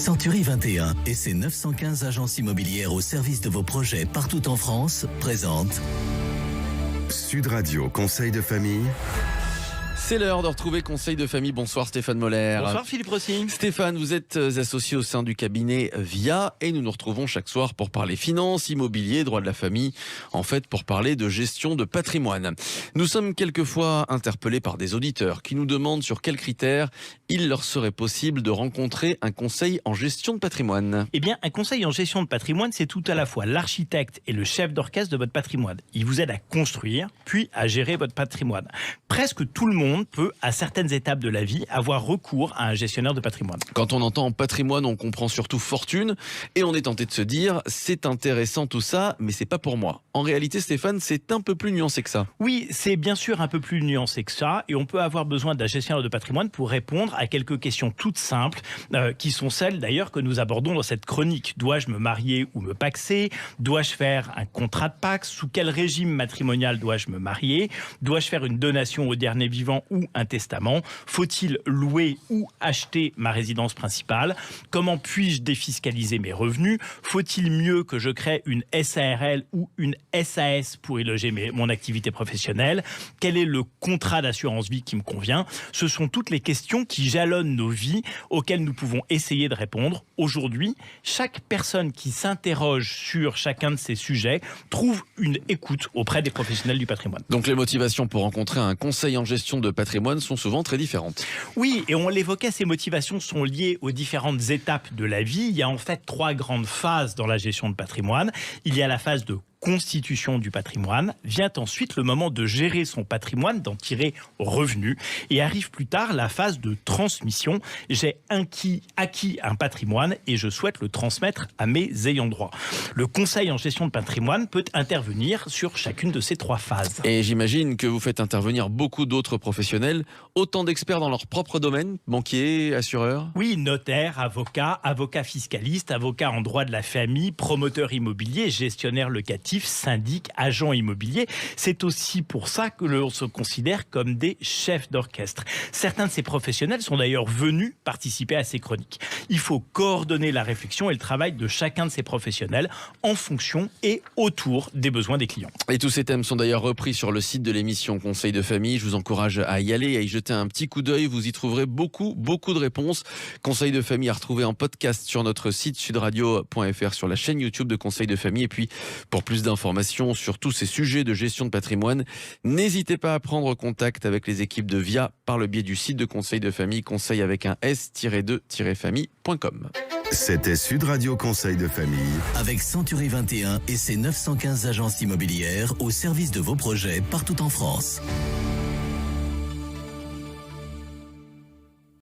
Century 21 et ses 915 agences immobilières au service de vos projets partout en France présentent Sud Radio Conseil de famille. C'est l'heure de retrouver Conseil de famille. Bonsoir Stéphane Moller. Bonsoir Philippe Rossi. Stéphane, vous êtes associé au sein du cabinet VIA et nous nous retrouvons chaque soir pour parler finances, immobilier, droit de la famille, en fait pour parler de gestion de patrimoine. Nous sommes quelquefois interpellés par des auditeurs qui nous demandent sur quels critères il leur serait possible de rencontrer un conseil en gestion de patrimoine. Eh bien, un conseil en gestion de patrimoine, c'est tout à la fois l'architecte et le chef d'orchestre de votre patrimoine. Il vous aide à construire, puis à gérer votre patrimoine. Presque tout le monde peut, à certaines étapes de la vie, avoir recours à un gestionnaire de patrimoine. Quand on entend patrimoine, on comprend surtout fortune et on est tenté de se dire c'est intéressant tout ça, mais c'est pas pour moi. En réalité, Stéphane, c'est un peu plus nuancé que ça. Oui, c'est bien sûr un peu plus nuancé que ça et on peut avoir besoin d'un gestionnaire de patrimoine pour répondre à quelques questions toutes simples qui sont celles d'ailleurs que nous abordons dans cette chronique. Dois-je me marier ou me pacser? Dois-je faire un contrat de pax? Sous quel régime matrimonial dois-je me marier? Dois-je faire une donation au dernier vivant ou un testament? Faut-il louer ou acheter ma résidence principale? Comment puis-je défiscaliser mes revenus? Faut-il mieux que je crée une SARL ou une SAS pour y loger mon activité professionnelle? Quel est le contrat d'assurance vie qui me convient? Ce sont toutes les questions qui jalonnent nos vies auxquelles nous pouvons essayer de répondre. Aujourd'hui, chaque personne qui s'interroge sur chacun de ces sujets trouve une écoute auprès des professionnels du patrimoine. Donc les motivations pour rencontrer un conseil en gestion de patrimoine sont souvent très différentes. Oui, et on l'évoquait, ces motivations sont liées aux différentes étapes de la vie. Il y a en fait 3 grandes phases dans la gestion de patrimoine. Il y a la phase de constitution du patrimoine, vient ensuite le moment de gérer son patrimoine, d'en tirer revenu, et arrive plus tard la phase de transmission. J'ai acquis un patrimoine et je souhaite le transmettre à mes ayants droit. Le conseil en gestion de patrimoine peut intervenir sur chacune de ces 3 phases. Et j'imagine que vous faites intervenir beaucoup d'autres professionnels, autant d'experts dans leur propre domaine, banquiers, assureurs. Oui, notaires, avocats fiscalistes, avocats en droit de la famille, promoteurs immobiliers, gestionnaires locatifs, syndic, agent immobilier. C'est aussi pour ça que l'on se considère comme des chefs d'orchestre. Certains de ces professionnels sont d'ailleurs venus participer à ces chroniques. Il faut coordonner la réflexion et le travail de chacun de ces professionnels en fonction et autour des besoins des clients. Et tous ces thèmes sont d'ailleurs repris sur le site de l'émission Conseil de famille. Je vous encourage à y aller, à y jeter un petit coup d'œil. Vous y trouverez beaucoup de réponses. Conseil de famille à retrouver en podcast sur notre site sudradio.fr, sur la chaîne YouTube de Conseil de famille. Et puis, pour plus d'informations sur tous ces sujets de gestion de patrimoine, n'hésitez pas à prendre contact avec les équipes de VIA par le biais du site de Conseil de famille, conseil avec un s-2-famille.com. C'était Sud Radio Conseil de famille. avec Century 21 et ses 915 agences immobilières au service de vos projets partout en France.